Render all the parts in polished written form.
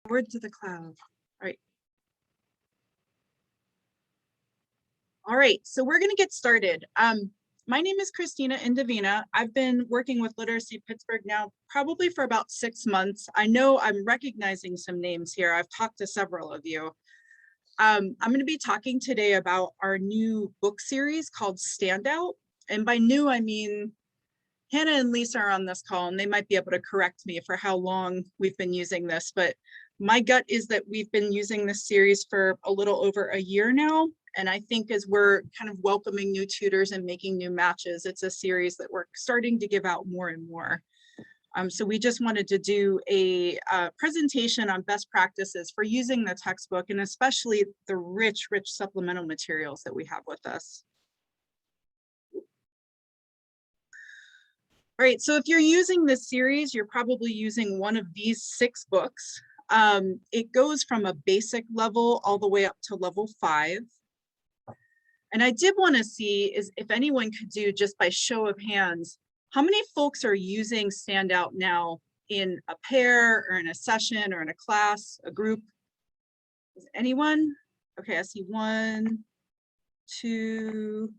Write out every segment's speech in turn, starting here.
Word to the cloud. All right. All right, so we're going to get started. My name is Christina Indovina. I've been working with Literacy Pittsburgh now probably for about 6 months. I know I'm recognizing some names here. I've talked to several of you. I'm going to be talking today about our new book series called Standout. And by new, I mean Hannah and Lisa are on this call and they might be able to correct me for how long we've been using this, but my gut is that we've been using this series for a little over a year now. And I think as we're kind of welcoming new tutors and making new matches, it's a series that we're starting to give out more and more. So we just wanted to do a presentation on best practices for using the textbook and especially the rich supplemental materials that we have with us. All right, so if you're using this series, you're probably using one of these 6 books. It goes from a basic level all the way up to level 5. And I did want to see is if anyone could do just by show of hands, how many folks are using Standout now in a pair or in a session or in a class, a group? Is anyone? Okay, I see 1, 2.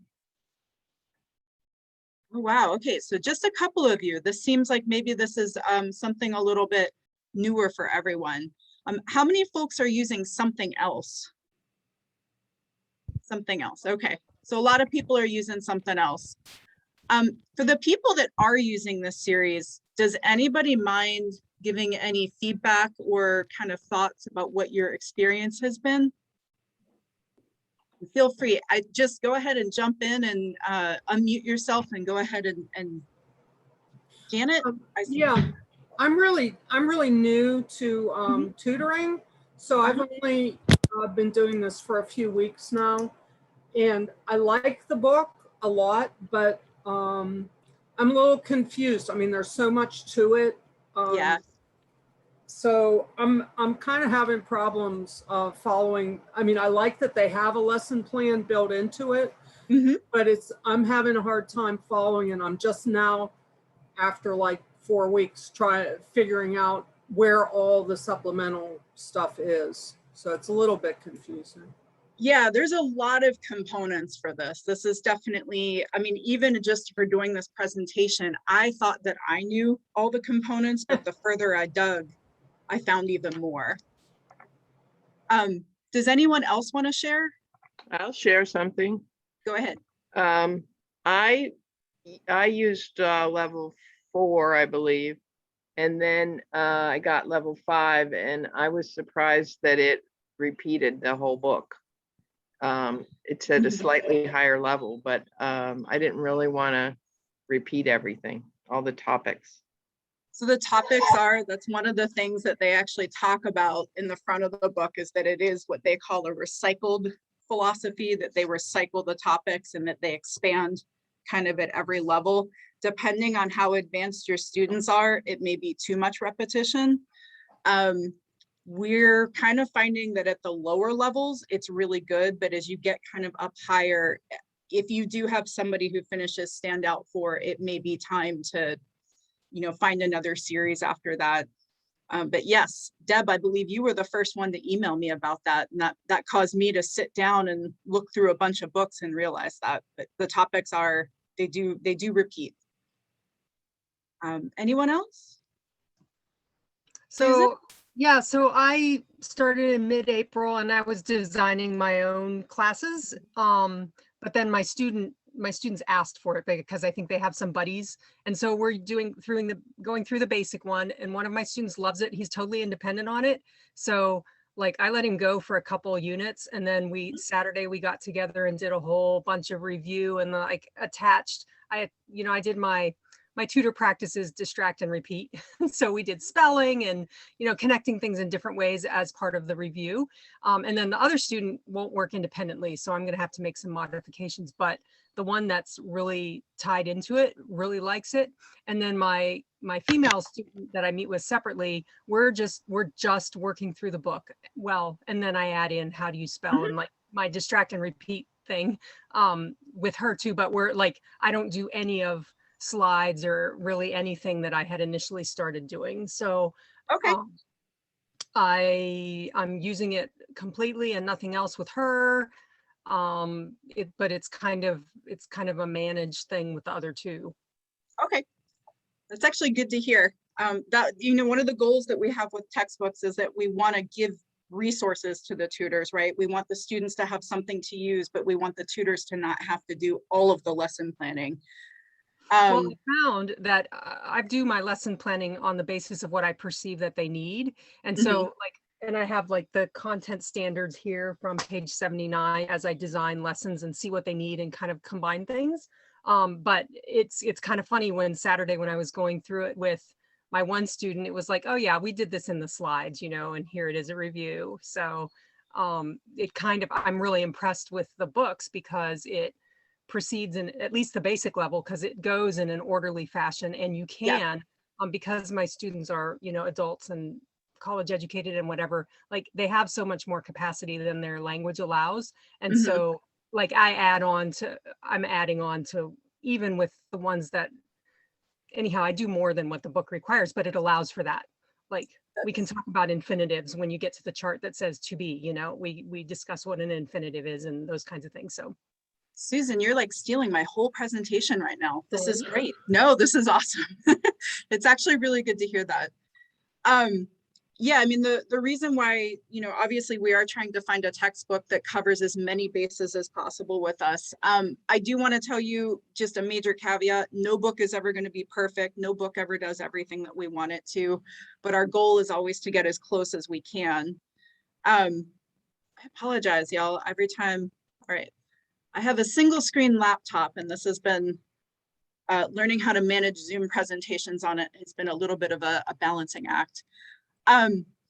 Oh, wow. Okay, so just a couple of you. This seems like maybe this is something a little bit newer for everyone. How many folks are using something else? Something else. Okay, so a lot of people are using something else. For the people that are using this series, does anybody mind giving any feedback or kind of thoughts about what your experience has been? Feel free. I just go ahead and jump in and unmute yourself and go ahead and Janet. Yeah, I'm really new to tutoring, so I've only been doing this for a few weeks now, and I like the book a lot, but I'm a little confused. I mean, there's so much to it. Yeah. So I'm kind of having problems following. I mean, I like that they have a lesson plan built into it, but I'm having a hard time following, and I'm just now, after like 4 weeks, figuring out where all the supplemental stuff is. So it's a little bit confusing. Yeah, there's a lot of components for this. This is definitely, I mean, even just for doing this presentation, I thought that I knew all the components, but the further I dug, I found even more. Does anyone else want to share? I'll share something. Go ahead. I used level 4, I believe, and then I got level 5, and I was surprised that it repeated the whole book. It's at a slightly higher level, but I didn't really want to repeat everything, all the topics. So the topics are, that's one of the things that they actually talk about in the front of the book, is that it is what they call a recycled philosophy, that they recycle the topics and that they expand kind of at every level. Depending on how advanced your students are, it may be too much repetition. We're kind of finding that at the lower levels, it's really good, but as you get kind of up higher, if you do have somebody who finishes Standout 4, it may be time to, you know, find another series after that. But yes, Deb, I believe you were the first one to email me about that. And that caused me to sit down and look through a bunch of books and realize that. But the topics are, they do repeat. Anyone else? So yeah, so I started in mid-April and I was designing my own classes. But then my students asked for it because I think they have some buddies. And so we're going through the basic one, and one of my students loves it. He's totally independent on it. So like I let him go for a couple of units, and then Saturday we got together and did a whole bunch of review, and like attached, I did my tutor practices, distract and repeat. So we did spelling and, connecting things in different ways as part of the review. And then the other student won't work independently. So I'm going to have to make some modifications, but the one that's really tied into it really likes it. And then my female student that I meet with separately, we're just working through the book. Well, and then I add in, how do you spell, and like my distract and repeat thing with her too. But we're like, I don't do any of slides or really anything that I had initially started doing. So okay. I'm using it completely and nothing else with her. But it's kind of a managed thing with the other two. Okay, that's actually good to hear. That, you know, one of the goals that we have with textbooks is that we want to give resources to the tutors, right? We want the students to have something to use, but we want the tutors to not have to do all of the lesson planning. Well, I found that I do my lesson planning on the basis of what I perceive that they need. And so like, and I have like the content standards here from page 79 as I design lessons and see what they need and kind of combine things. But it's kind of funny when Saturday, when I was going through it with my one student, it was like, oh yeah, we did this in the slides, you know, and here it is a review. So it kind of, I'm really impressed with the books because it proceeds in at least the basic level, because it goes in an orderly fashion, and you can, because my students are, you know, adults and college educated and whatever, like they have so much more capacity than their language allows. And so like I'm adding on to, even with the ones that, anyhow, I do more than what the book requires, but it allows for that. Like we can talk about infinitives when you get to the chart that says to be, you know, we discuss what an infinitive is and those kinds of things. So Susan, you're like stealing my whole presentation right now. This is great. No, this is awesome. It's actually really good to hear that. Yeah, I mean, the reason why, you know, obviously we are trying to find a textbook that covers as many bases as possible with us. I do want to tell you just a major caveat: no book is ever going to be perfect. No book ever does everything that we want it to, but our goal is always to get as close as we can. I apologize, y'all, every time. All right. I have a single screen laptop, and this has been learning how to manage Zoom presentations on it. It's been a little bit of a balancing act.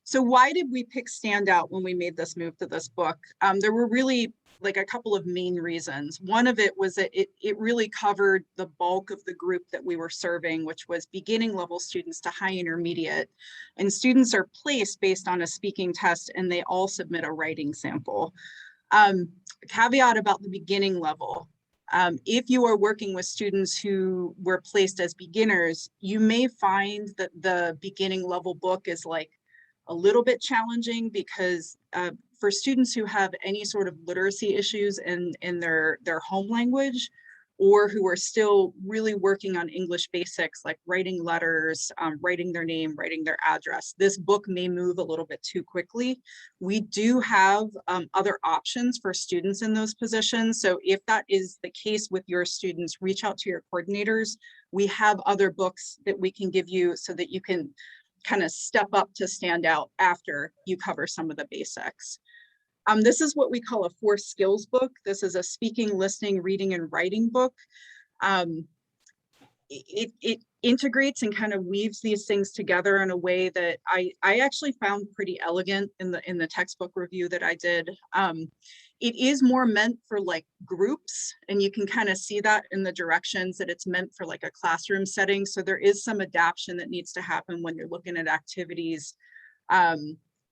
So why did we pick Standout when we made this move to this book? There were really like a couple of main reasons. One of it was that it really covered the bulk of the group that we were serving, which was beginning level students to high intermediate. And students are placed based on a speaking test, and they all submit a writing sample. Caveat about the beginning level: if you are working with students who were placed as beginners, you may find that the beginning level book is like a little bit challenging, because for students who have any sort of literacy issues in their home language, or who are still really working on English basics like writing letters, writing their name, writing their address, this book may move a little bit too quickly. We do have other options for students in those positions. So if that is the case with your students, reach out to your coordinators. We have other books that we can give you so that you can kind of step up to stand out after you cover some of the basics. This is what we call a 4 skills book. This is a speaking, listening, reading, and writing book. It integrates and kind of weaves these things together in a way that I actually found pretty elegant in the textbook review that I did. It is more meant for like groups, and you can kind of see that in the directions that it's meant for like a classroom setting. So there is some adaptation that needs to happen when you're looking at activities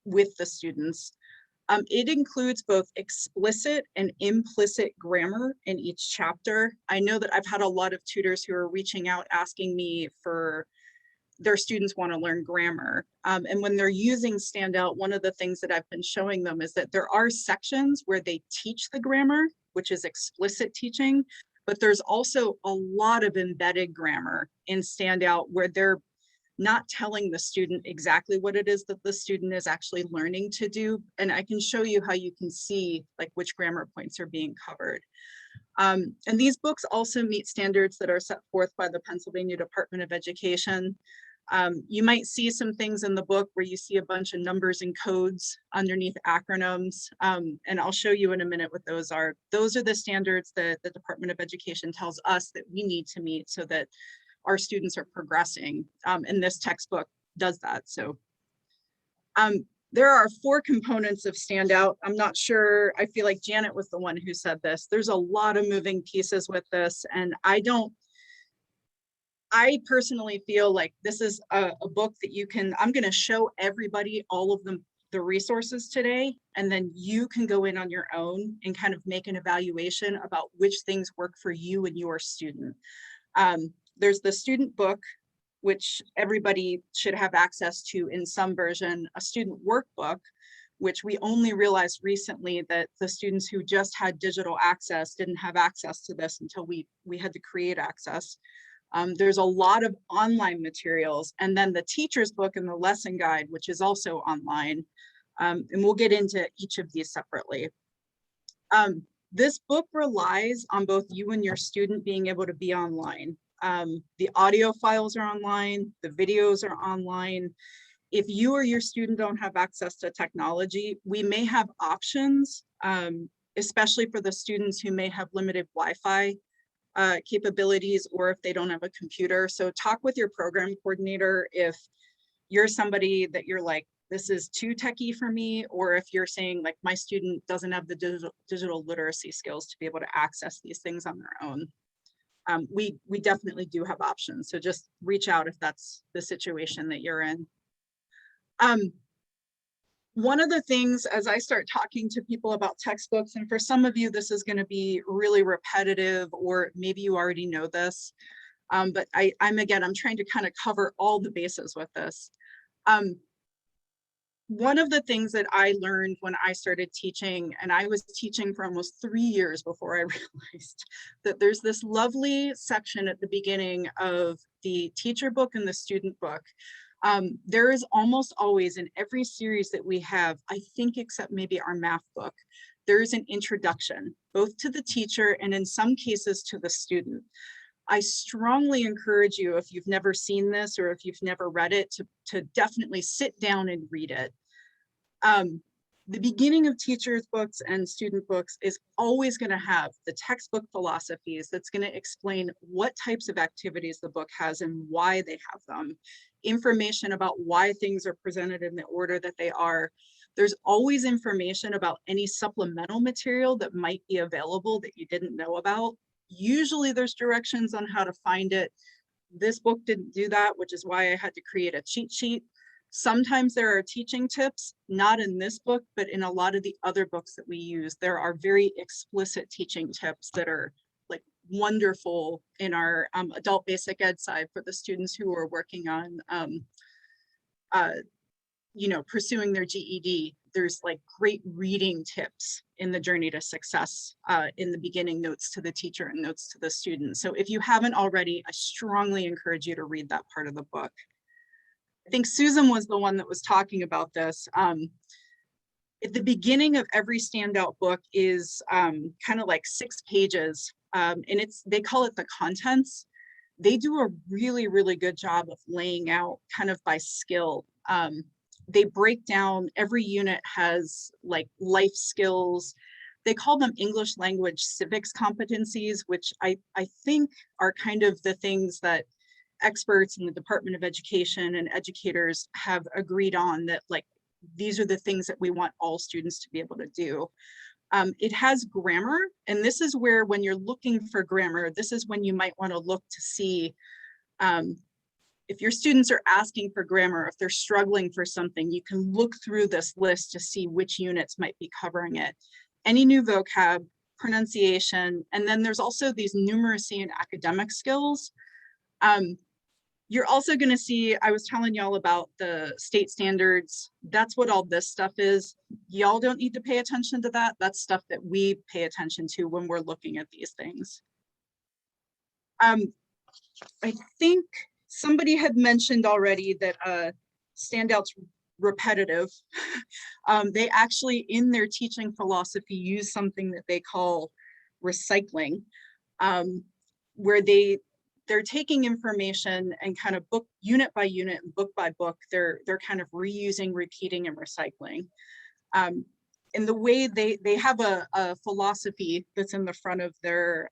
with the students. It includes both explicit and implicit grammar in each chapter. I know that I've had a lot of tutors who are reaching out asking me for their students want to learn grammar. And when they're using Standout, one of the things that I've been showing them is that there are sections where they teach the grammar, which is explicit teaching, but there's also a lot of embedded grammar in Standout where they're not telling the student exactly what it is that the student is actually learning to do. And I can show you how you can see like which grammar points are being covered. And these books also meet standards that are set forth by the Pennsylvania Department of Education. You might see some things in the book where you see a bunch of numbers and codes underneath acronyms. And I'll show you in a minute what those are. Those are the standards that the Department of Education tells us that we need to meet so that our students are progressing, and this textbook does that. So there are 4 components of Standout. I'm not sure, I feel like Janet was the one who said this. There's a lot of moving pieces with this, and I personally feel like this is a book that you can, I'm going to show everybody all of the resources today, and then you can go in on your own and kind of make an evaluation about which things work for you and your student. There's the student book, which everybody should have access to in some version, a student workbook, which we only realized recently that the students who just had digital access didn't have access to this until we had to create access. There's a lot of online materials, and then the teacher's book and the lesson guide, which is also online. And we'll get into each of these separately. This book relies on both you and your student being able to be online. The audio files are online, the videos are online. If you or your student don't have access to technology, we may have options, especially for the students who may have limited Wi-Fi capabilities, or if they don't have a computer. So talk with your program coordinator if you're somebody that you're like, this is too techie for me, or if you're saying like, my student doesn't have the digital literacy skills to be able to access these things on their own. We definitely do have options. So just reach out if that's the situation that you're in. One of the things as I start talking to people about textbooks, and for some of you, this is going to be really repetitive, or maybe you already know this, but I'm trying to kind of cover all the bases with this. One of the things that I learned when I started teaching, and I was teaching for almost 3 years before I realized that there's this lovely section at the beginning of the teacher book and the student book. There is almost always in every series that we have, I think except maybe our math book, there is an introduction, both to the teacher and in some cases to the student. I strongly encourage you, if you've never seen this or if you've never read it, to definitely sit down and read it. The beginning of teachers' books and student books is always going to have the textbook philosophies that's going to explain what types of activities the book has and why they have them, information about why things are presented in the order that they are. There's always information about any supplemental material that might be available that you didn't know about. Usually there's directions on how to find it. This book didn't do that, which is why I had to create a cheat sheet. Sometimes there are teaching tips, not in this book, but in a lot of the other books that we use. There are very explicit teaching tips that are like wonderful in our adult basic ed side for the students who are working on, pursuing their GED. There's like great reading tips in the Journey to Success, in the beginning, notes to the teacher and notes to the student. So if you haven't already, I strongly encourage you to read that part of the book. I think Susan was the one that was talking about this. At the beginning of every standout book is kind of like 6 pages, and they call it the contents. They do a really, really good job of laying out kind of by skill. They break down, every unit has like life skills. They call them English language civics competencies, which I think are kind of the things that experts in the Department of Education and educators have agreed on, that like these are the things that we want all students to be able to do. It has grammar, and this is where, when you're looking for grammar, this is when you might want to look to see if your students are asking for grammar, if they're struggling for something, you can look through this list to see which units might be covering it. Any new vocab, pronunciation, and then there's also these numeracy and academic skills. You're also going to see, I was telling y'all about the state standards. That's what all this stuff is. Y'all don't need to pay attention to that. That's stuff that we pay attention to when we're looking at these things. I think somebody had mentioned already that standouts repetitive. They actually, in their teaching philosophy, use something that they call recycling, where they're taking information and kind of book unit by unit and book by book, they're kind of reusing, repeating, and recycling. And the way they have a philosophy that's in the front of their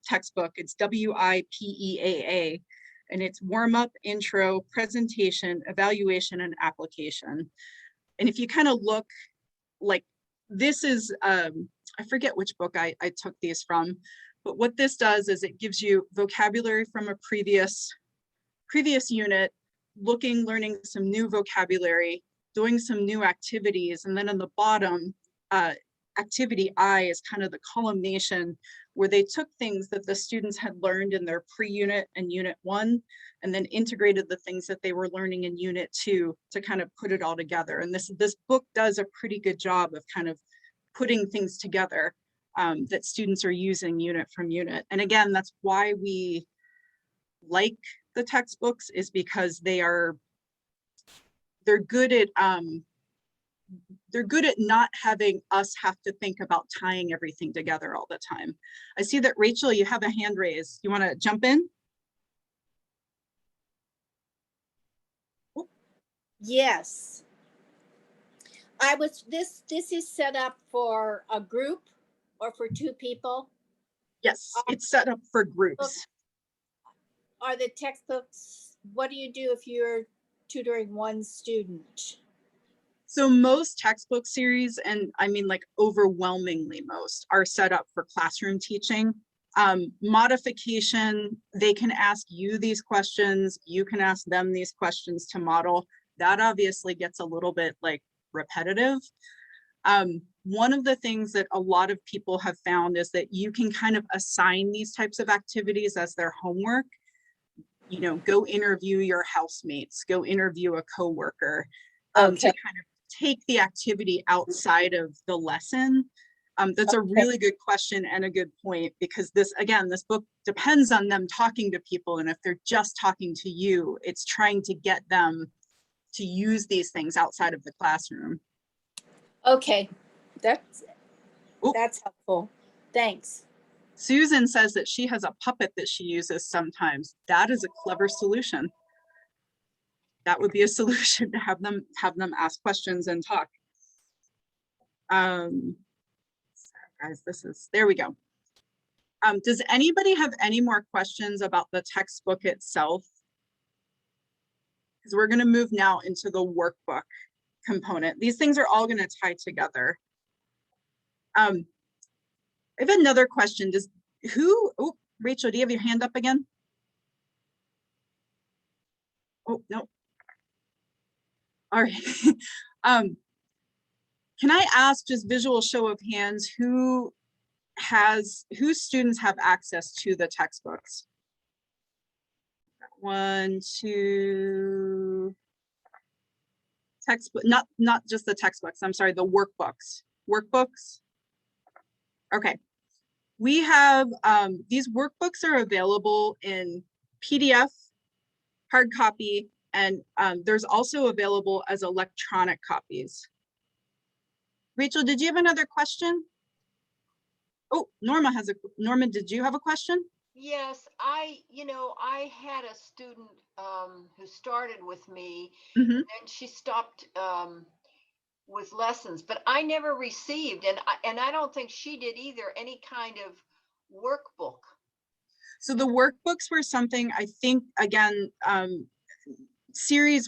textbook, it's WIPEAA, and it's warm up, intro, presentation, evaluation, and application. And if you kind of look, like this is, I forget which book I took these from, but what this does is it gives you vocabulary from a previous unit, learning some new vocabulary, doing some new activities, and then on the bottom, activity I is kind of the culmination where they took things that the students had learned in their pre-unit and unit 1, and then integrated the things that they were learning in unit 2 to kind of put it all together. And this book does a pretty good job of kind of putting things together that students are using unit from unit. And again, that's why we like the textbooks, is because they're good at not having us have to think about tying everything together all the time. I see that Rachel, you have a hand raised. You want to jump in? Yes. This is set up for a group or for 2 people? Yes, it's set up for groups. Are the textbooks, what do you do if you're tutoring 1 student? So most textbook series, and I mean like overwhelmingly most, are set up for classroom teaching. Modification, they can ask you these questions, you can ask them these questions to model. That obviously gets a little bit like repetitive. One of the things that a lot of people have found is that you can kind of assign these types of activities as their homework. You know, go interview your housemates, go interview a coworker, to kind of take the activity outside of the lesson. That's a really good question and a good point, because this book depends on them talking to people. And if they're just talking to you, it's trying to get them to use these things outside of the classroom. Okay, that's helpful. Thanks. Susan says that she has a puppet that she uses sometimes. That is a clever solution. That would be a solution, to have them ask questions and talk. Sorry, guys, there we go. Does anybody have any more questions about the textbook itself? Because we're going to move now into the workbook component. These things are all going to tie together. I have another question. Rachel, do you have your hand up again? Oh, no. All right. Can I ask, just visual show of hands, whose students have access to the textbooks? 1, 2. Textbook, not just the textbooks, I'm sorry, the workbooks. Workbooks? Okay. We have, these workbooks are available in PDF, hard copy, and there's also available as electronic copies. Rachel, did you have another question? Oh, Norma, did you have a question? Yes, I had a student who started with me, Mm-hmm. and she stopped with lessons, but I never received, and I don't think she did either, any kind of workbook. So the workbooks were something, I think, again,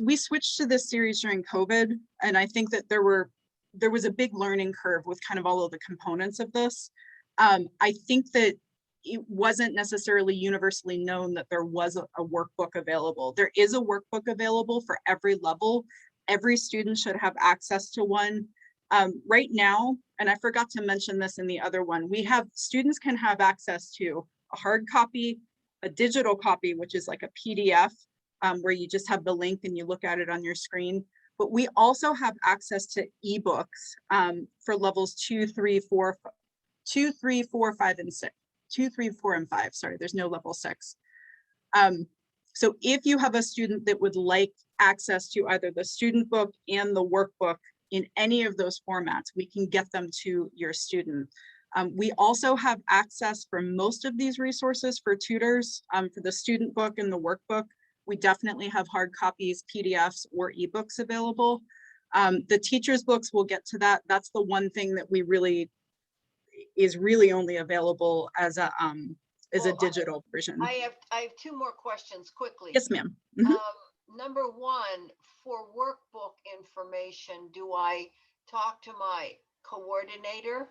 we switched to this series during COVID, and I think that there was a big learning curve with kind of all of the components of this. I think that it wasn't necessarily universally known that there was a workbook available. There is a workbook available for every level. Every student should have access to one. Right now, and I forgot to mention this in the other one, students can have access to a hard copy, a digital copy, which is like a PDF, where you just have the link and you look at it on your screen. But we also have access to ebooks for levels 2, 3, 4, 5, and 6. 2, 3, 4, and 5. Sorry, there's no level 6. So if you have a student that would like access to either the student book and the workbook in any of those formats, we can get them to your student. We also have access for most of these resources for tutors. For the student book and the workbook, we definitely have hard copies, PDFs, or ebooks available. The teacher's books, we'll get to that. That's the one thing that is really only available as a digital version. I have 2 more questions quickly. Yes, ma'am. Mm-hmm. Number 1, for workbook information, do I talk to my coordinator?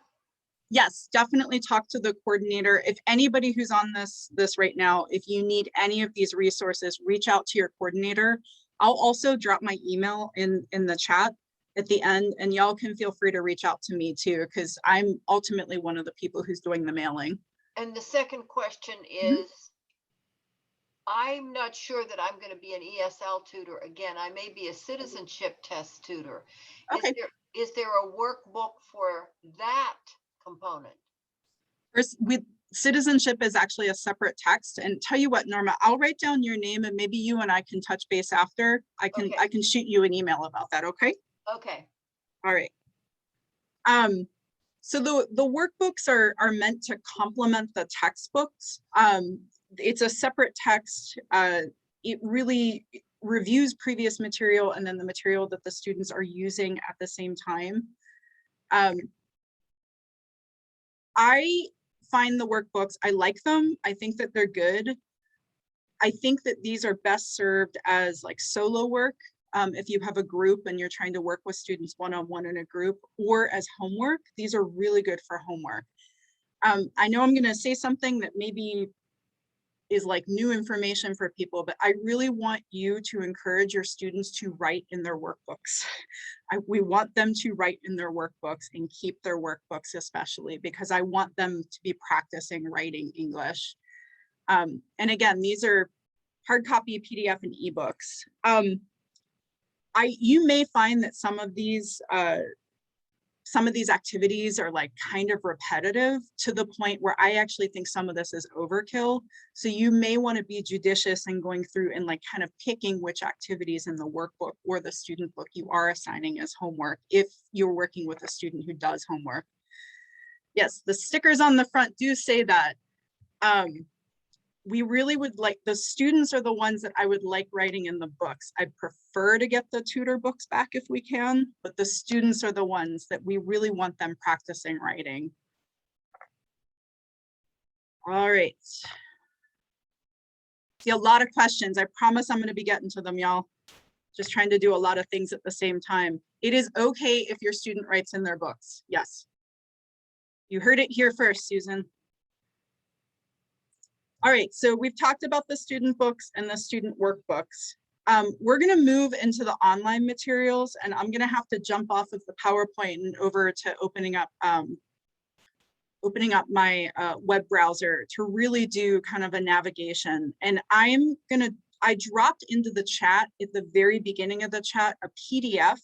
Yes, definitely talk to the coordinator. If anybody who's on this right now, if you need any of these resources, reach out to your coordinator. I'll also drop my email in the chat. at the end, and y'all can feel free to reach out to me too, because I'm ultimately one of the people who's doing the mailing. And the second question is, I'm not sure that I'm going to be an ESL tutor again. I may be a citizenship test tutor. Okay. Is there a workbook for that component? First, citizenship is actually a separate text. And tell you what, Norma, I'll write down your name and maybe you and I can touch base after. I can shoot you an email about that. Okay. Okay. All right. So the workbooks are meant to complement the textbooks. It's a separate text. It really reviews previous material and then the material that the students are using at the same time. I find the workbooks, I like them. I think that they're good. I think that these are best served as like solo work. If you have a group and you're trying to work with students one-on-one in a group, or as homework, these are really good for homework. I know I'm going to say something that maybe is like new information for people, but I really want you to encourage your students to write in their workbooks. We want them to write in their workbooks and keep their workbooks, especially because I want them to be practicing writing English. And again, these are hard copy, PDF, and ebooks. You may find that some of these activities are like kind of repetitive to the point where I actually think some of this is overkill. So you may want to be judicious in going through and like kind of picking which activities in the workbook or the student book you are assigning as homework if you're working with a student who does homework. Yes, the stickers on the front do say that. We really would like, the students are the ones that I would like writing in the books. I prefer to get the tutor books back if we can, but the students are the ones that we really want them practicing writing. All right. See a lot of questions. I promise I'm going to be getting to them, y'all. Just trying to do a lot of things at the same time. It is okay if your student writes in their books. Yes. You heard it here first, Susan. All right, so we've talked about the student books and the student workbooks. We're going to move into the online materials, and I'm going to have to jump off of the PowerPoint and over to opening up my web browser to really do kind of a navigation. And I dropped into the chat at the very beginning of the chat a PDF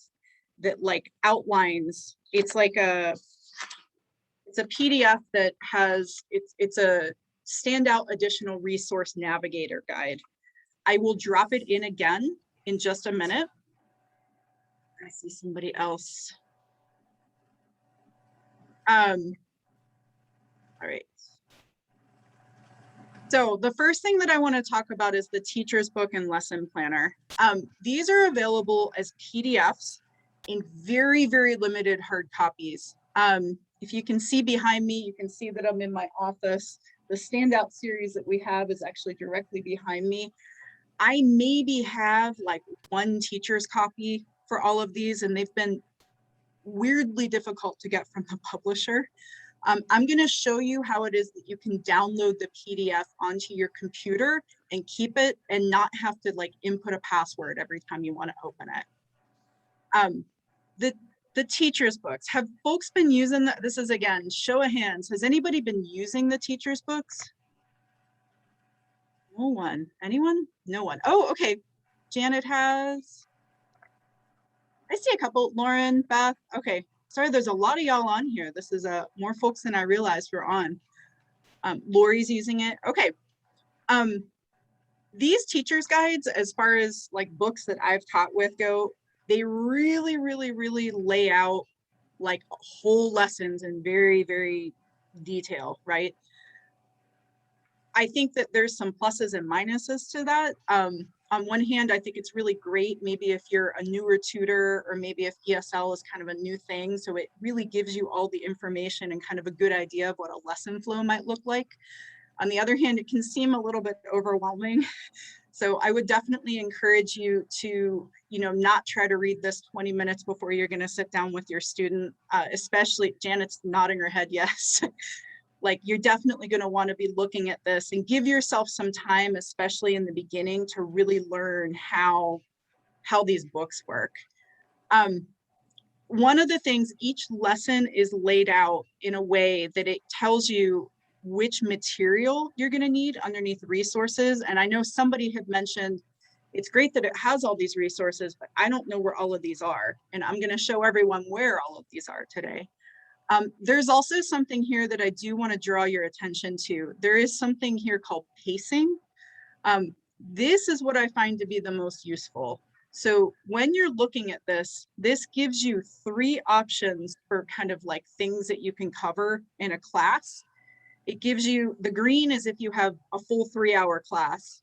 that like outlines. It's a PDF that has it's a standout additional resource navigator guide. I will drop it in again in just a minute. I see somebody else. All right. So the first thing that I want to talk about is the teacher's book and lesson planner. These are available as PDFs in very, very limited hard copies. If you can see behind me, you can see that I'm in my office. The standout series that we have is actually directly behind me. I maybe have like one teacher's copy for all of these, and they've been weirdly difficult to get from the publisher. I'm going to show you how it is that you can download the PDF onto your computer and keep it and not have to like input a password every time you want to open it. The teacher's books, have folks been using that? This is again, show of hands. Has anybody been using the teacher's books? No one. Anyone? No one. Oh, okay. Janet has. I see a couple. Lauren, Beth. Okay. Sorry, there's a lot of y'all on here. This is more folks than I realized were on. Lori's using it. Okay. These teacher's guides, as far as like books that I've taught with go, they really, really, really lay out like whole lessons in very, very detail, right? I think that there's some pluses and minuses to that. On one hand, I think it's really great, maybe if you're a newer tutor or maybe if ESL is kind of a new thing. So it really gives you all the information and kind of a good idea of what a lesson flow might look like. On the other hand, it can seem a little bit overwhelming. So I would definitely encourage you to, not try to read this 20 minutes before you're going to sit down with your student, especially Janet's nodding her head, yes. Like you're definitely going to want to be looking at this and give yourself some time, especially in the beginning, to really learn how these books work. one of the things, each lesson is laid out in a way that it tells you which material you're going to need underneath resources. And I know somebody had mentioned, it's great that it has all these resources, but I don't know where all of these are. And I'm going to show everyone where all of these are today. There's also something here that I do want to draw your attention to. There is something here called pacing. This is what I find to be the most useful. So when you're looking at this, this gives you 3 options for kind of like things that you can cover in a class. It gives you, the green is if you have a full 3-hour class.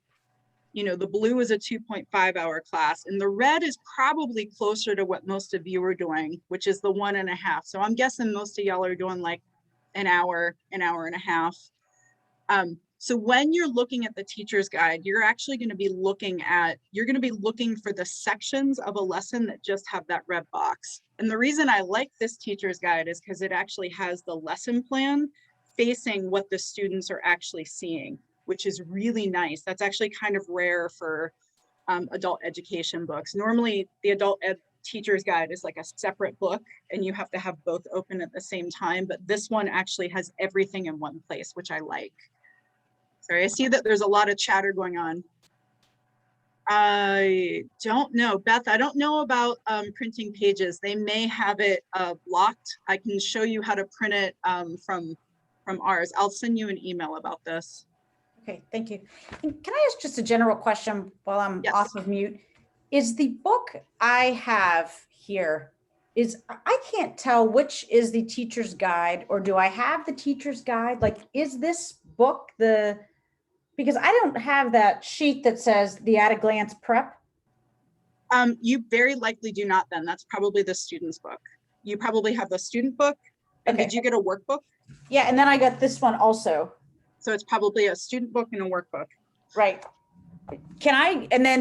You know, the blue is a 2.5-hour class, and the red is probably closer to what most of you are doing, which is the 1.5. So I'm guessing most of y'all are doing like an hour and a half. So when you're looking at the teacher's guide, you're actually going to be looking for the sections of a lesson that just have that red box. And the reason I like this teacher's guide is because it actually has the lesson plan facing what the students are actually seeing, which is really nice. That's actually kind of rare for adult education books. Normally, the adult ed teacher's guide is like a separate book and you have to have both open at the same time, but this one actually has everything in one place, which I like. Sorry, I see that there's a lot of chatter going on. I don't know, Beth, I don't know about printing pages. They may have it blocked. I can show you how to print it from ours. I'll send you an email about this. Okay, thank you. And can I ask just a general question while I'm Yes. off of mute? Is the book I have here, I can't tell which is the teacher's guide, or do I have the teacher's guide? Like, is this book because I don't have that sheet that says the at a glance prep. You very likely do not then. That's probably the student's book. You probably have the student book. And Okay. Did you get a workbook? Yeah, and then I got this one also. So it's probably a student book and a workbook. Right.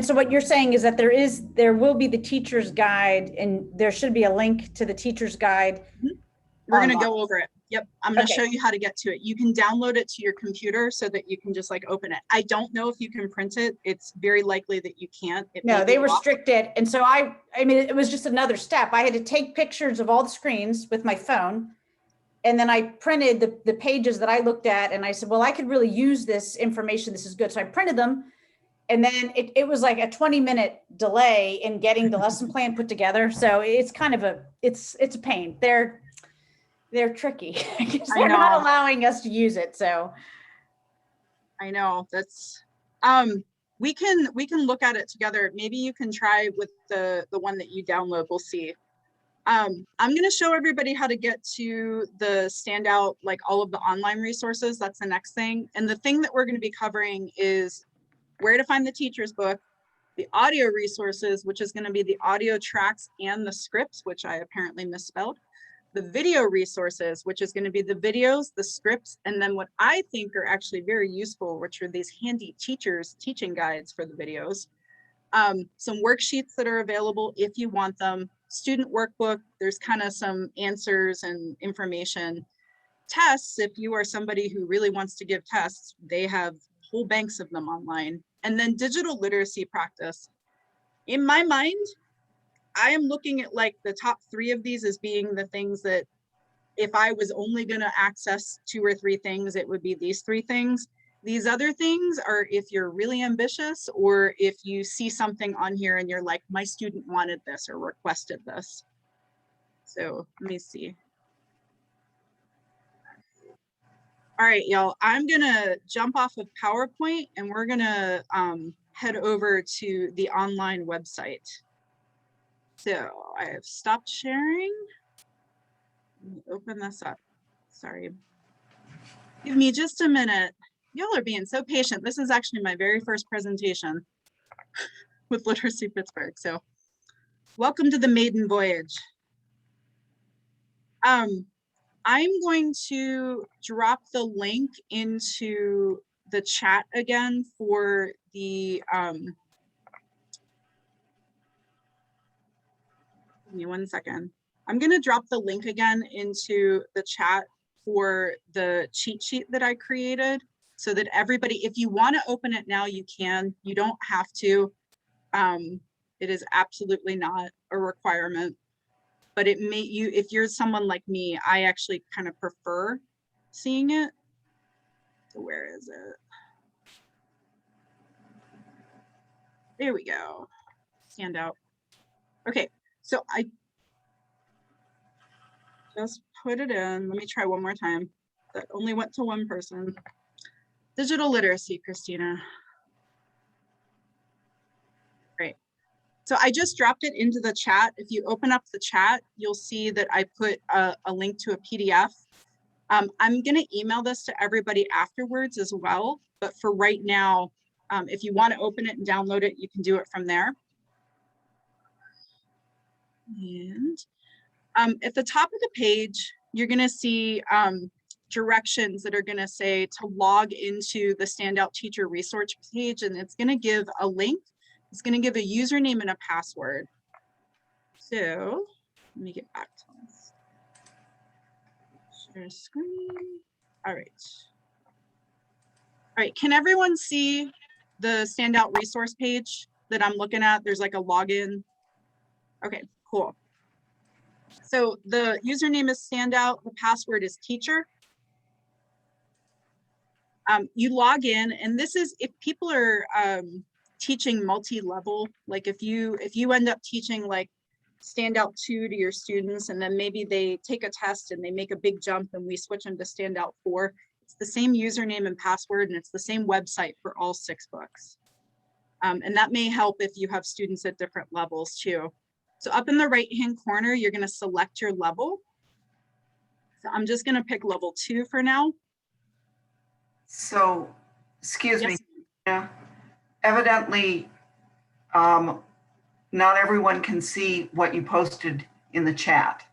So what you're saying is that there will be the teacher's guide, and there should be a link to the teacher's guide. We're going to go over it. Yep. I'm going to Okay. show you how to get to it. You can download it to your computer so that you can just like open it. I don't know if you can print it. It's very likely that you can't. No, they restrict it. And so I mean, it was just another step. I had to take pictures of all the screens with my phone. And then I printed the pages that I looked at, and I said, well, I could really use this information. This is good. So I printed them. And then it was like a 20-minute delay in getting the lesson plan put together. So it's kind of it's a pain. They're tricky because they're not allowing us to use it. So I know that's, we can look at it together. Maybe you can try with the one that you download. We'll see. I'm going to show everybody how to get to the standout, like all of the online resources. That's the next thing. And the thing that we're going to be covering is where to find the teacher's book, the audio resources, which is going to be the audio tracks and the scripts, which I apparently misspelled, the video resources, which is going to be the videos, the scripts, and then what I think are actually very useful, which are these handy teaching guides for the videos. Some worksheets that are available if you want them, student workbook, there's kind of some answers and information. Tests, if you are somebody who really wants to give tests, they have whole banks of them online. And then digital literacy practice. In my mind, I am looking at like the top 3 of these as being the things that if I was only going to access 2 or 3 things, it would be these 3 things. These other things are if you're really ambitious, or if you see something on here and you're like, my student wanted this or requested this. So let me see. All right, y'all, I'm gonna jump off of PowerPoint and we're gonna head over to the online website. So I have stopped sharing. Let me open this up. Sorry. Give me just a minute. Y'all are being so patient. This is actually my very first presentation with Literacy Pittsburgh. So welcome to the maiden voyage. I'm going to drop the link into the chat again for the, give me one second. I'm going to drop the link again into the chat for the cheat sheet that I created so that everybody, if you want to open it now, you can. You don't have to. It is absolutely not a requirement. but it may, if you're someone like me, I actually kind of prefer seeing it. So where is it? There we go. Stand out. Okay, so I just put it in. Let me try one more time. That only went to one person. Digital literacy, Christina. Great. So I just dropped it into the chat. If you open up the chat, you'll see that I put a link to a PDF. I'm going to email this to everybody afterwards as well. But for right now, if you want to open it and download it, you can do it from there. And at the top of the page, you're going to see directions that are going to say to log into the Standout Teacher resource page, and it's going to give a link. It's going to give a username and a password. So let me get back to this. Share screen. All right. All right, can everyone see the Standout resource page that I'm looking at? There's like a login. Okay, cool. So the username is Standout, the password is teacher. You log in, and this is if people are teaching multi-level, like if you end up teaching like Standout 2 to your students, and then maybe they take a test and they make a big jump and we switch them to Standout 4, it's the same username and password, and it's the same website for all 6 books. And that may help if you have students at different levels too. So up in the right-hand corner, you're going to select your level. So I'm just going to pick level 2 for now. So, excuse me, Yes. yeah, evidently, not everyone can see what you posted in the chat.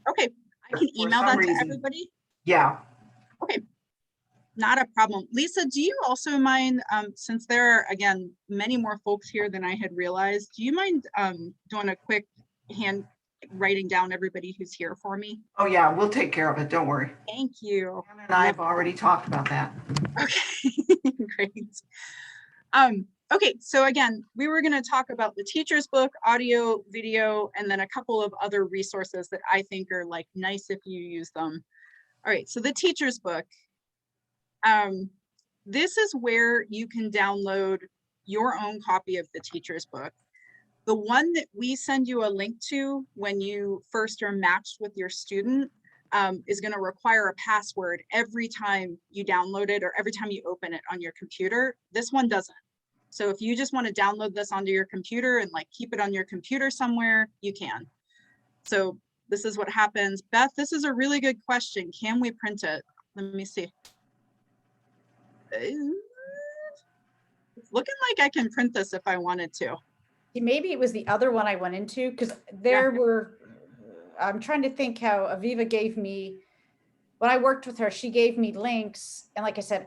Okay, I can For email some that reason. to everybody. Yeah. Okay, not a problem. Lisa, do you also mind, since there are, again, many more folks here than I had realized, do you mind doing a quick hand writing down everybody who's here for me? Oh yeah, we'll take care of it. Don't worry. Thank you. Anna and I have already talked about that. Okay, great. Okay, so again, we were going to talk about the teacher's book, audio, video, and then a couple of other resources that I think are like nice if you use them. All right, so the teacher's book. This is where you can download your own copy of the teacher's book. The one that we send you a link to when you first are matched with your student is going to require a password every time you download it or every time you open it on your computer. This one doesn't. So if you just want to download this onto your computer and like keep it on your computer somewhere, you can. So this is what happens. Beth, this is a really good question. Can we print it? Let me see. It's looking like I can print this if I wanted to. Maybe it was the other one I went into, because there were, I'm trying to think how Aviva gave me, when I worked with her, she gave me links. And like I said,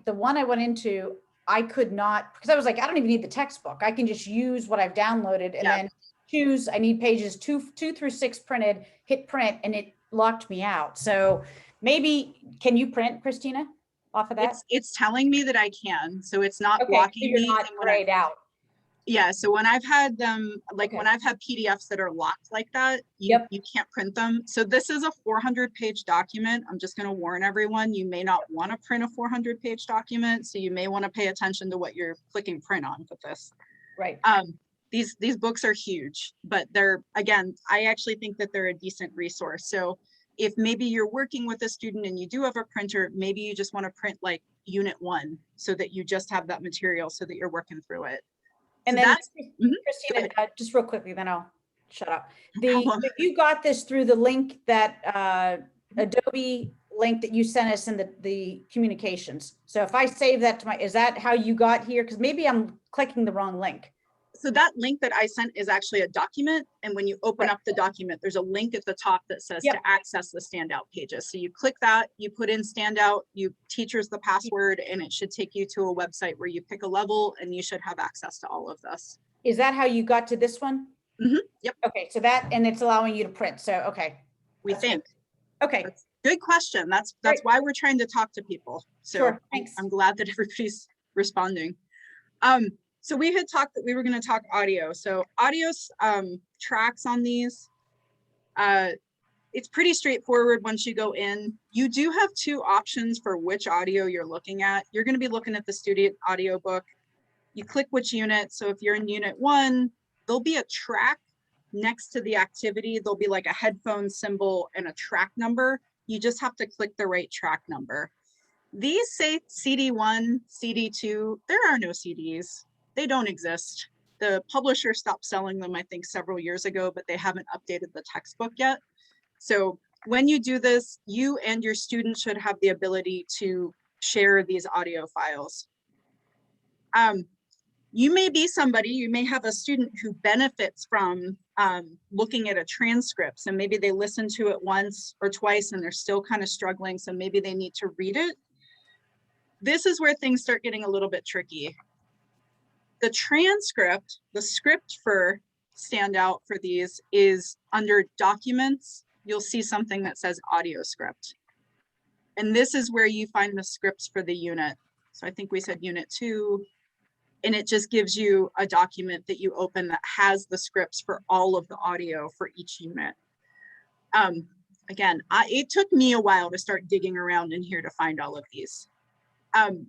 the one I went into, I could not, because I was like, I don't even need the textbook. I can just use what I've downloaded and then choose, I need pages 2 through 6 printed, hit print, and it locked me out. So maybe, can you print, Christina, off of that? It's telling me that I can, so it's not Okay, blocking so you're me. not grayed out. Yeah, so when I've had them, like Okay. when I've had PDFs that are locked like that, you can't print them. So this is a 400-page document. I'm just going to warn everyone, you may not want to print a 400-page document, so you may want to pay attention to what you're clicking print on with this. Right. These books are huge, but they're, again, I actually think that they're a decent resource. So if maybe you're working with a student and you do have a printer, maybe you just want to print like unit 1 so that you just have that material so that you're working through it. And so then that's, Christina, just real quickly, then I'll shut up. You got this through the link that Adobe link that you sent us in the communications. So if I save that to is that how you got here? Because maybe I'm clicking the wrong link. So that link that I sent is actually a document. And when you open up the document, there's a link at the top that says to access the Standout pages. So you click that, you put in Standout, you teachers the password, and it should take you to a website where you pick a level and you should have access to all of this. Is that how you got to this one? Yep. Okay, so that, and it's allowing you to print. So, okay. We think. Okay. That's good question. That's why we're trying to talk to people. So sure, thanks. I'm glad that everybody's responding. So we had talked that we were going to talk audio. So audio tracks on these. It's pretty straightforward once you go in. You do have two options for which audio you're looking at. You're going to be looking at the student audiobook. You click which unit. So if you're in unit 1, there'll be a track next to the activity. There'll be like a headphone symbol and a track number. You just have to click the right track number. These say CD1, CD2. There are no CDs. They don't exist. The publisher stopped selling them, I think, several years ago, but they haven't updated the textbook yet. So when you do this, you and your students should have the ability to share these audio files. You may be somebody, you may have a student who benefits from looking at a transcript. So maybe they listen to it once or twice and they're still kind of struggling. So maybe they need to read it. This is where things start getting a little bit tricky. The transcript, the script for standout for these is under documents. You'll see something that says audio script. And this is where you find the scripts for the unit. So I think we said unit 2, and it just gives you a document that you open that has the scripts for all of the audio for each unit. Again, it took me a while to start digging around in here to find all of these. All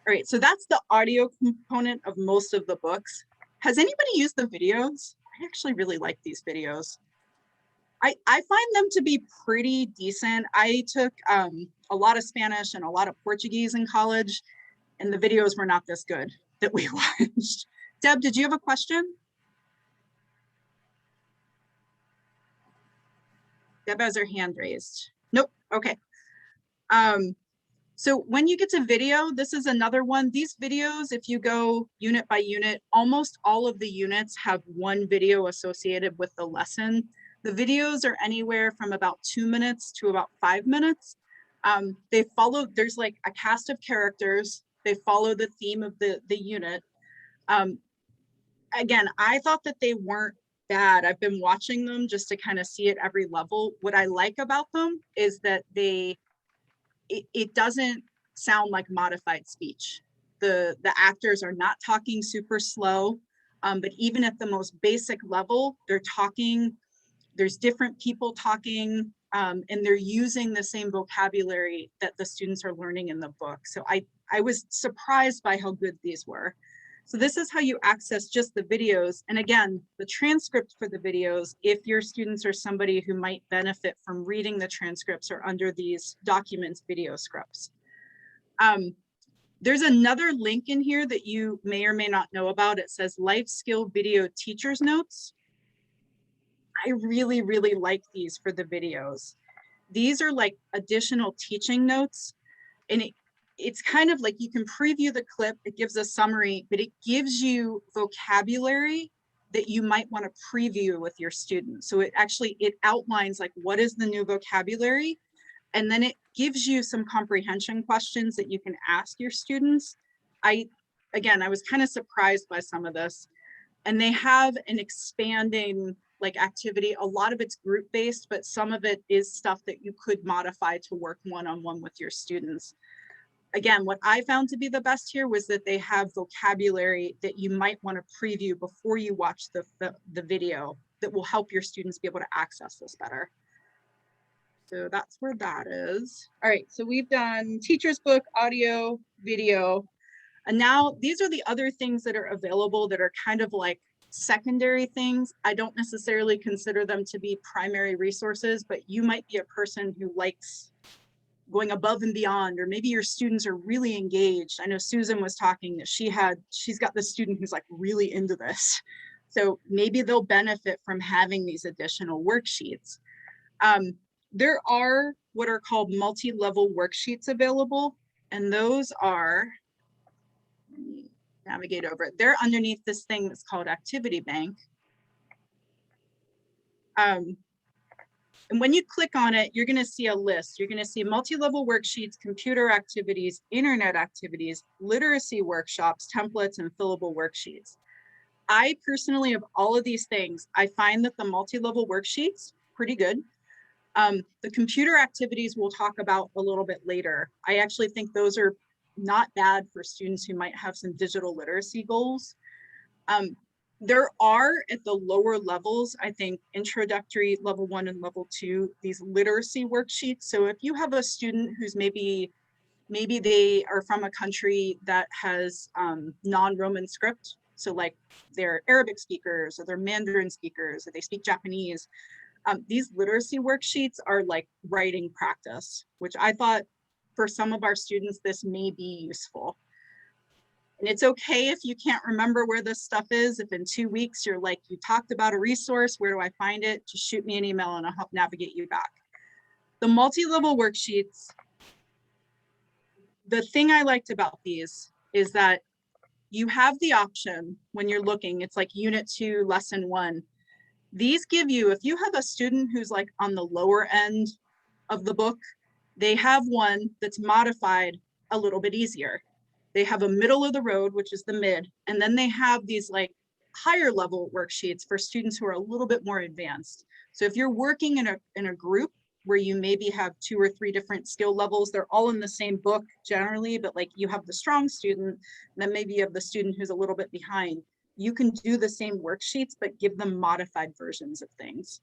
right, so that's the audio component of most of the books. Has anybody used the videos? I actually really like these videos. I find them to be pretty decent. I took a lot of Spanish and a lot of Portuguese in college, and the videos were not this good that we watched. Deb, did you have a question? Deb has her hand raised. Nope, okay. So when you get to video, this is another one. These videos, if you go unit by unit, almost all of the units have one video associated with the lesson. The videos are anywhere from about 2 minutes to about 5 minutes. They follow, there's like a cast of characters. They follow the theme of the unit. Again, I thought that they weren't bad. I've been watching them just to kind of see at every level. What I like about them is that it doesn't sound like modified speech. The actors are not talking super slow, but even at the most basic level, they're talking. There's different people talking, and they're using the same vocabulary that the students are learning in the book. So I was surprised by how good these were. So this is how you access just the videos. And again, the transcript for the videos, if your students are somebody who might benefit from reading the transcripts, are under these documents video scripts. There's another link in here that you may or may not know about. It says Life Skill Video Teacher's Notes. I really, really like these for the videos. These are like additional teaching notes, and it's kind of like you can preview the clip, it gives a summary, but it gives you vocabulary that you might want to preview with your students. So it outlines like what is the new vocabulary, and then it gives you some comprehension questions that you can ask your students. Again, I was kind of surprised by some of this, and they have an expanding like activity. A lot of it's group-based, but some of it is stuff that you could modify to work one-on-one with your students. Again, what I found to be the best here was that they have vocabulary that you might want to preview before you watch the video that will help your students be able to access this better. So that's where that is. All right, so we've done teacher's book, audio, video, and now these are the other things that are available that are kind of like secondary things. I don't necessarily consider them to be primary resources, but you might be a person who likes going above and beyond, or maybe your students are really engaged. I know Susan was talking that she's got this student who's like really into this. So maybe they'll benefit from having these additional worksheets. There are what are called multi-level worksheets available, and those are, let me navigate over it. They're underneath this thing that's called Activity Bank. And when you click on it, you're going to see a list. You're going to see multi-level worksheets, computer activities, internet activities, literacy workshops, templates, and fillable worksheets. I personally, of all of these things, I find that the multi-level worksheets, pretty good. The computer activities we'll talk about a little bit later. I actually think those are not bad for students who might have some digital literacy goals. There are at the lower levels, I think introductory level 1 and level 2, these literacy worksheets. So if you have a student who's maybe they are from a country that has non-Roman script, so like they're Arabic speakers or they're Mandarin speakers or they speak Japanese, these literacy worksheets are like writing practice, which I thought for some of our students, this may be useful. And it's okay if you can't remember where this stuff is. If in 2 weeks you're like, you talked about a resource, where do I find it? Just shoot me an email and I'll help navigate you back. The multi-level worksheets, the thing I liked about these is that you have the option when you're looking, it's like unit 2, lesson 1. These give you, if you have a student who's like on the lower end of the book, they have one that's modified a little bit easier. They have a middle of the road, which is the mid, and then they have these like higher level worksheets for students who are a little bit more advanced. So if you're working in a group where you maybe have 2 or 3 different skill levels, they're all in the same book generally, but like you have the strong student, and then maybe you have the student who's a little bit behind. You can do the same worksheets, but give them modified versions of things.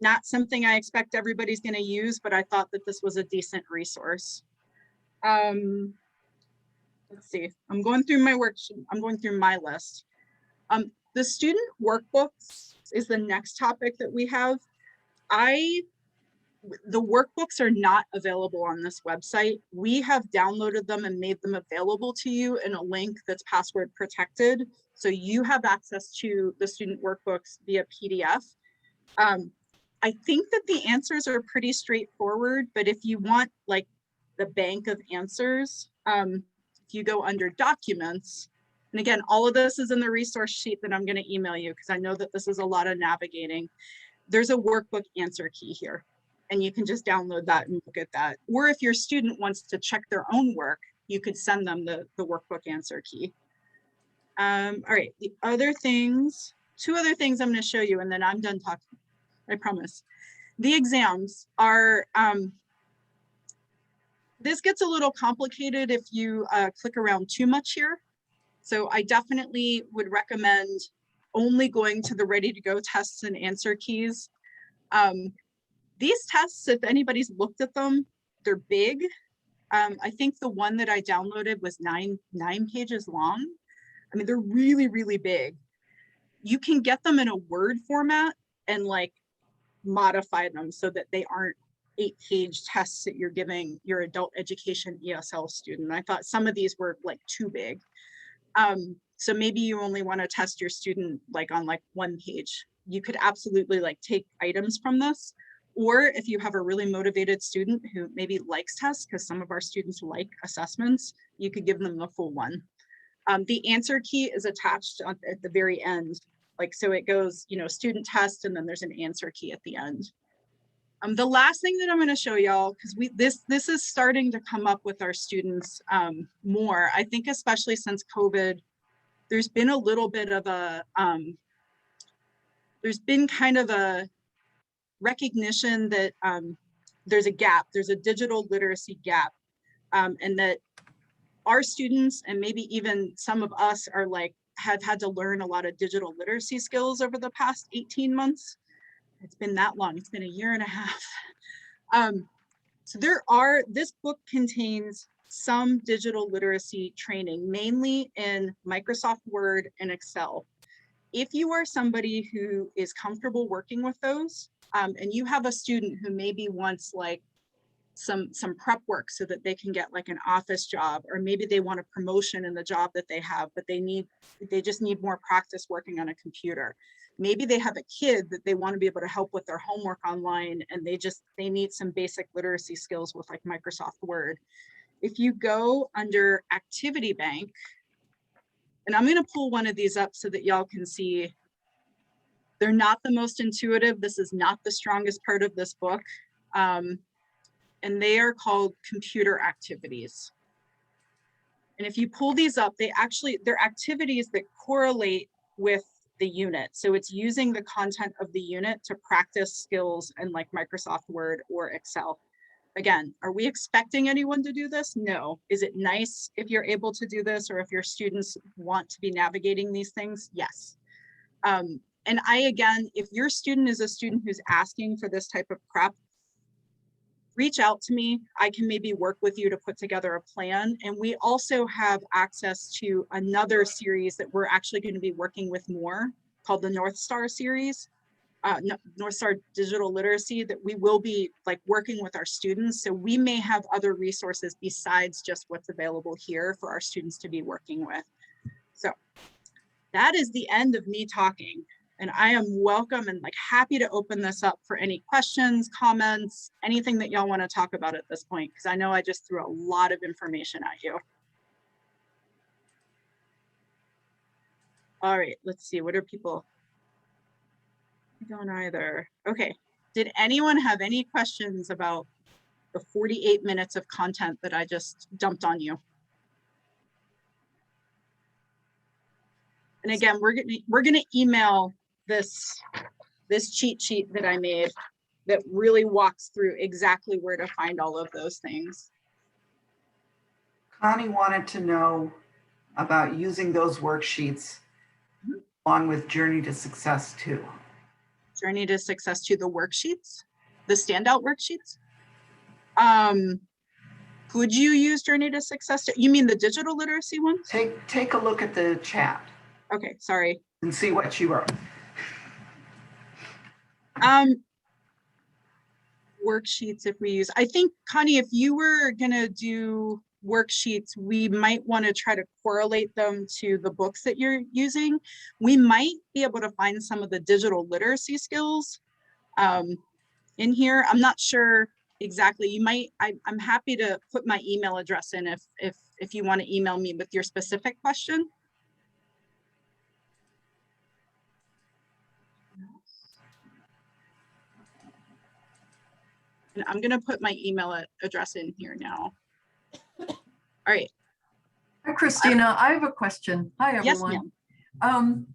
Not something I expect everybody's going to use, but I thought that this was a decent resource. Let's see, I'm going through my list. The student workbooks is the next topic that we have. The workbooks are not available on this website. We have downloaded them and made them available to you in a link that's password protected. So you have access to the student workbooks via PDF. I think that the answers are pretty straightforward, but if you want like the bank of answers, if you go under documents, and again, all of this is in the resource sheet that I'm going to email you because I know that this is a lot of navigating. There's a workbook answer key here, and you can just download that and look at that. Or if your student wants to check their own work, you could send them the workbook answer key. All right, the other things, 2 other things I'm going to show you, and then I'm done talking, I promise. The exams are, this gets a little complicated if you click around too much here. So I definitely would recommend only going to the ready to go tests and answer keys. These tests, if anybody's looked at them, they're big. I think the one that I downloaded was nine pages long. I mean, they're really, really big. You can get them in a Word format and like modify them so that they aren't 8-page tests that you're giving your adult education ESL student. I thought some of these were like too big. So maybe you only want to test your student like on like 1 page. You could absolutely like take items from this. Or if you have a really motivated student who maybe likes tests, because some of our students like assessments, you could give them the full one. The answer key is attached at the very end. Like, so it goes, you know, student test, and then there's an answer key at the end. The last thing that I'm going to show y'all, because this is starting to come up with our students more, I think, especially since COVID, there's been a little bit of a, there's been kind of a recognition that there's a gap, there's a digital literacy gap, and that our students, and maybe even some of us, are like, have had to learn a lot of digital literacy skills over the past 18 months. It's been that long, it's been 1.5 years. So this book contains some digital literacy training, mainly in Microsoft Word and Excel. If you are somebody who is comfortable working with those, and you have a student who maybe wants like some prep work so that they can get like an office job, or maybe they want a promotion in the job that they have, but they just need more practice working on a computer. Maybe they have a kid that they want to be able to help with their homework online, and they need some basic literacy skills with like Microsoft Word. If you go under Activity Bank, and I'm going to pull one of these up so that y'all can see, they're not the most intuitive. This is not the strongest part of this book. And they are called computer activities. And if you pull these up, they're activities that correlate with the unit. So it's using the content of the unit to practice skills in like Microsoft Word or Excel. Again, are we expecting anyone to do this? No. Is it nice if you're able to do this, or if your students want to be navigating these things? Yes. And again, if your student is a student who's asking for this type of prep, reach out to me. I can maybe work with you to put together a plan. And we also have access to another series that we're actually going to be working with more, called the North Star series. North Star Digital Literacy, that we will be like working with our students. So we may have other resources besides just what's available here for our students to be working with. So that is the end of me talking, and I am welcome and like happy to open this up for any questions, comments, anything that y'all want to talk about at this point, because I know I just threw a lot of information at you. All right, let's see, what are people? I don't either. Okay, did anyone have any questions about the 48 minutes of content that I just dumped on you? And again, we're gonna email this cheat sheet that I made that really walks through exactly where to find all of those things. Connie wanted to know about using those worksheets along with Journey to Success too. Journey to Success to the worksheets, the standout worksheets. Could you use Journey to Success? You mean the digital literacy ones? Take a look at the chat. Okay, sorry. And see what you wrote. Worksheets, if we use, I think, Connie, if you were gonna do worksheets, we might want to try to correlate them to the books that you're using. We might be able to find some of the digital literacy skills in here. I'm not sure exactly. You might, I'm happy to put my email address in if you want to email me with your specific question. And I'm going to put my email address in here now. All right. Hi, Christina. I have a question. Hi, everyone. Yes, ma'am.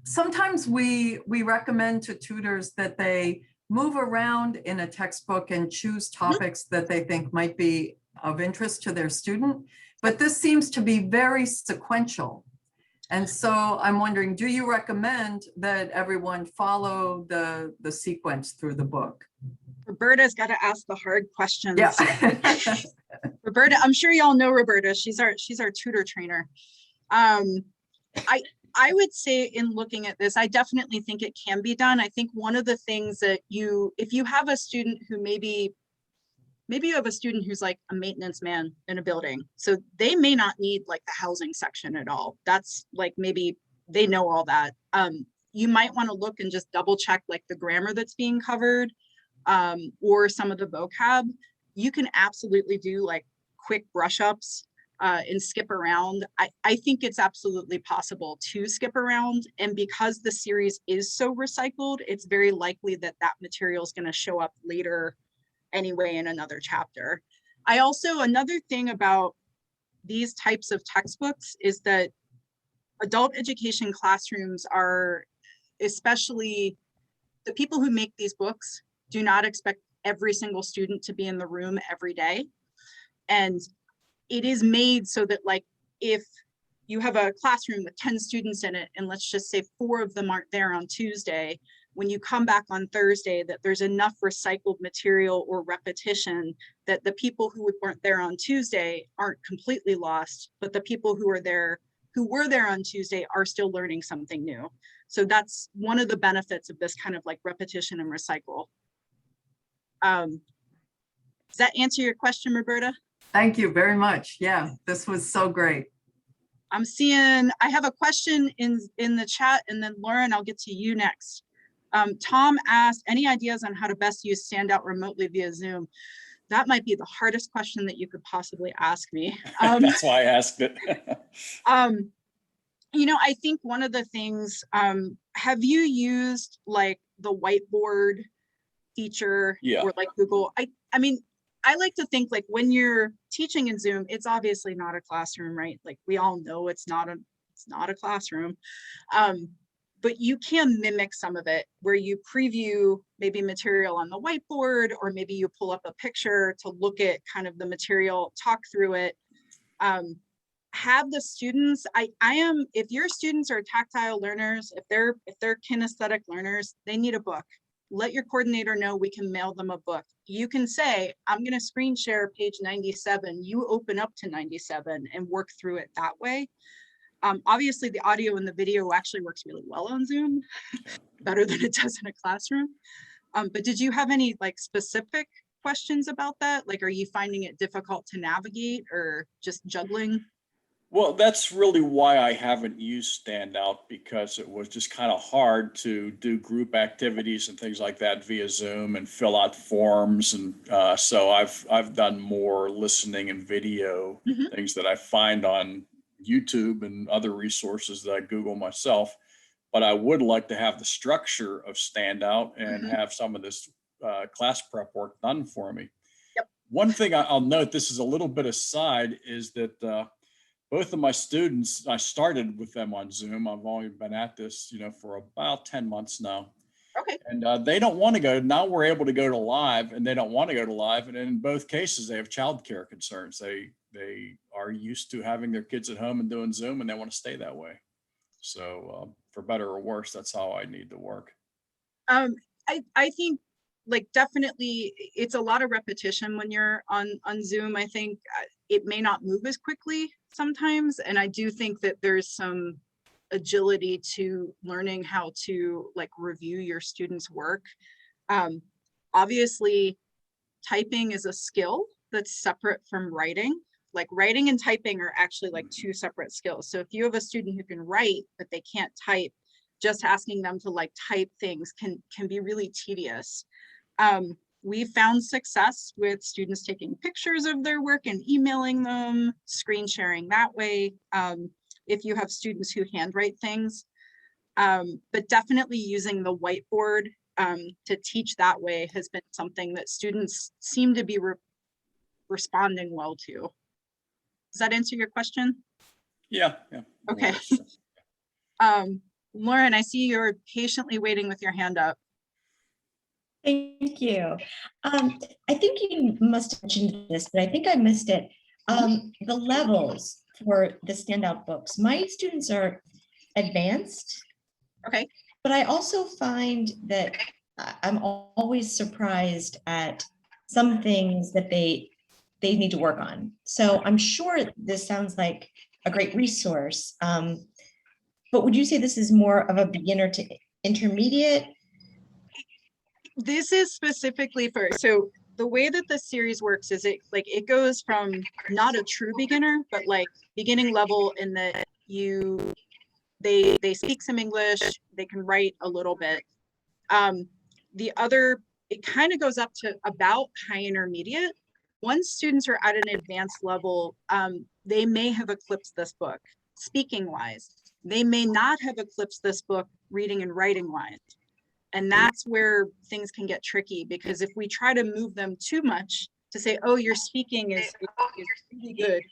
Sometimes we recommend to tutors that they move around in a textbook and choose topics that they think might be of interest to their student, but this seems to be very sequential. And so I'm wondering, do you recommend that everyone follow the sequence through the book? Roberta's got to ask the hard questions. Yeah. Roberta, I'm sure y'all know Roberta. She's our tutor trainer. I would say in looking at this, I definitely think it can be done. I think one of the things that if you have a student who maybe you have a student who's like a maintenance man in a building, so they may not need like the housing section at all. That's like, maybe they know all that. You might want to look and just double check like the grammar that's being covered, or some of the vocab. You can absolutely do like quick brush ups and skip around. I think it's absolutely possible to skip around. And because the series is so recycled, it's very likely that that material is going to show up later anyway in another chapter. Another thing about these types of textbooks is that adult education classrooms are, especially the people who make these books, do not expect every single student to be in the room every day. And it is made so that, like, if you have a classroom with 10 students in it, and let's just say 4 of them aren't there on Tuesday, when you come back on Thursday, that there's enough recycled material or repetition that the people who weren't there on Tuesday aren't completely lost, but the people who were there on Tuesday are still learning something new. So that's one of the benefits of this kind of like repetition and recycle. Does that answer your question, Roberta? Thank you very much. Yeah, this was so great. I'm seeing, I have a question in the chat, and then Lauren, I'll get to you next. Tom asked, any ideas on how to best use Standout remotely via Zoom? That might be the hardest question that you could possibly ask me. That's why I asked it. You know, I think one of the things, have you used like the whiteboard feature? Yeah. Or like Google? I mean, I like to think like when you're teaching in Zoom, it's obviously not a classroom, right? Like we all know it's not a classroom. but you can mimic some of it where you preview maybe material on the whiteboard, or maybe you pull up a picture to look at kind of the material, talk through it. Have the students, if your students are tactile learners, if they're kinesthetic learners, they need a book. Let your coordinator know, we can mail them a book. You can say, I'm going to screen share page 97. You open up to 97 and work through it that way. Obviously, the audio and the video actually works really well on Zoom, better than it does in a classroom. But did you have any like specific questions about that? Like, are you finding it difficult to navigate or just juggling? Well, that's really why I haven't used Standout, because it was just kind of hard to do group activities and things like that via Zoom and fill out forms. And so I've done more listening and video things that I find on YouTube and other resources that I Google myself. But I would like to have the structure of Standout and have some of this class prep work done for me. Yep. One thing I'll note, this is a little bit aside, is that both of my students, I started with them on Zoom. I've only been at this, for about 10 months now. Okay. And they don't want to go. Now we're able to go to live, and they don't want to go to live. And in both cases, they have childcare concerns. They are used to having their kids at home and doing Zoom, and they want to stay that way. So for better or worse, that's how I need to work. I think like definitely it's a lot of repetition when you're on Zoom. I think it may not move as quickly sometimes. And I do think that there's some agility to learning how to like review your students' work. Obviously, typing is a skill that's separate from writing. Like writing and typing are actually like two separate skills. So if you have a student who can write, but they can't type, just asking them to like type things can be really tedious. We've found success with students taking pictures of their work and emailing them, screen sharing that way. If you have students who handwrite things, but definitely using the whiteboard to teach that way has been something that students seem to be responding well to. Does that answer your question? Yeah. Okay. Lauren, I see you're patiently waiting with your hand up. Thank you. I think you must have mentioned this, but I think I missed it. The levels for the standout books. My students are advanced. Okay. But I also find that I'm always surprised at some things that they need to work on. So I'm sure this sounds like a great resource. But would you say this is more of a beginner to intermediate? This is specifically for, so the way that this series works is it goes from not a true beginner, but like beginning level in that they speak some English, they can write a little bit. The other, it kind of goes up to about high intermediate. Once students are at an advanced level, they may have eclipsed this book speaking wise. They may not have eclipsed this book reading and writing wise. And that's where things can get tricky, because if we try to move them too much to say, oh, your speaking is really good,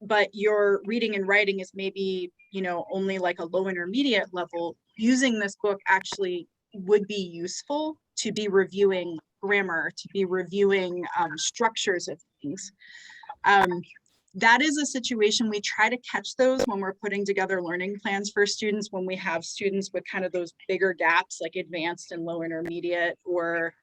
but your reading and writing is maybe, only like a low intermediate level, using this book actually would be useful to be reviewing grammar, to be reviewing structures of things. That is a situation we try to catch those when we're putting together learning plans for students, when we have students with kind of those bigger gaps like advanced and low intermediate. Or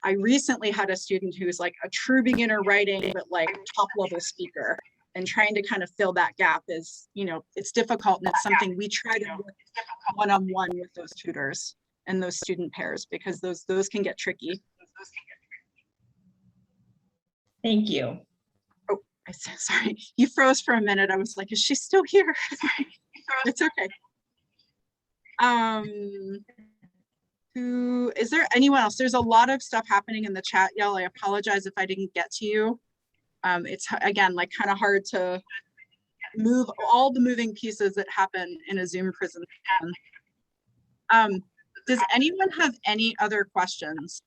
I recently had a student who's like a true beginner writing, but like top level speaker, and trying to kind of fill that gap is, it's difficult, and it's something we try to work one-on-one with those tutors and those student pairs, because those can get tricky. Thank you. Sorry, you froze for a minute. I was like, is she still here? It's okay. Is there anyone else? There's a lot of stuff happening in the chat, y'all. I apologize if I didn't get to you. It's again, like kind of hard to move all the moving pieces that happen in a Zoom presentation. Does anyone have any other questions?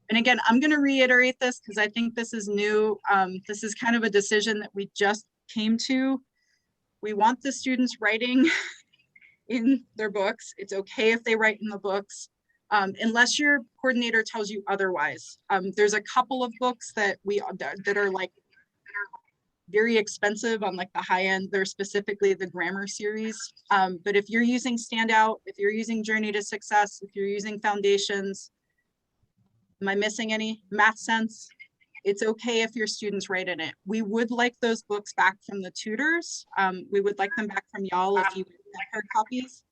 And again, I'm going to reiterate this because I think this is new. This is kind of a decision that we just came to. We want the students writing in their books. It's okay if they write in the books, unless your coordinator tells you otherwise. There's a couple of books that are like very expensive on like the high end. They're specifically the grammar series. But if you're using Standout, if you're using Journey to Success, if you're using Foundations, am I missing any? Math Sense, it's okay if your students write in it. We would like those books back from the tutors. We would like them back from y'all if you have hard copies.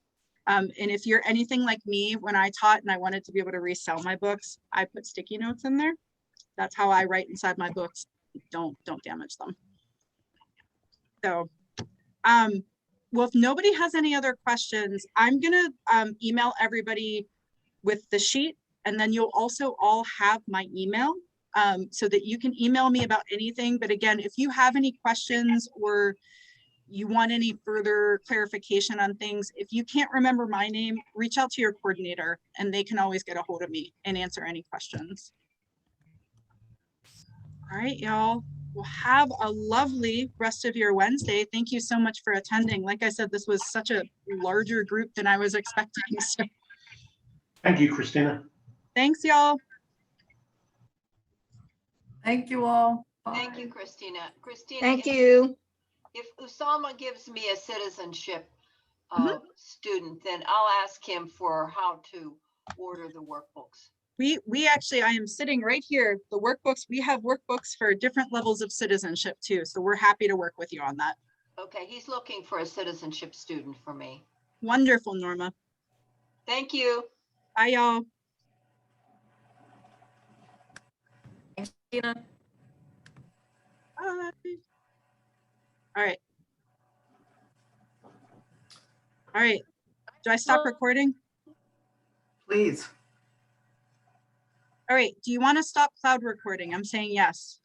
And if you're anything like me, when I taught and I wanted to be able to resell my books, I put sticky notes in there. That's how I write inside my books. Don't damage them. So, well, if nobody has any other questions, I'm gonna email everybody with the sheet, and then you'll also all have my email so that you can email me about anything. But again, if you have any questions or you want any further clarification on things, if you can't remember my name, reach out to your coordinator and they can always get a hold of me and answer any questions. All right, y'all. Well, have a lovely rest of your Wednesday. Thank you so much for attending. Like I said, this was such a larger group than I was expecting. So Thank you, Christina. thanks, y'all. Thank you all. Thank Bye. you, Christina. Christina. Thank if- you. If Usama gives me a citizenship Mhm. student, then I'll ask him for how to order the workbooks. We actually, I am sitting right here, the workbooks, we have workbooks for different levels of citizenship too. So we're happy to work with you on that. Okay, he's looking for a citizenship student for me. Wonderful, Norma. Thank you. Bye, y'all. Thanks, Tina. Bye. All right. All right. Do I stop recording? Please. All right. Do you want to stop cloud recording? I'm saying yes.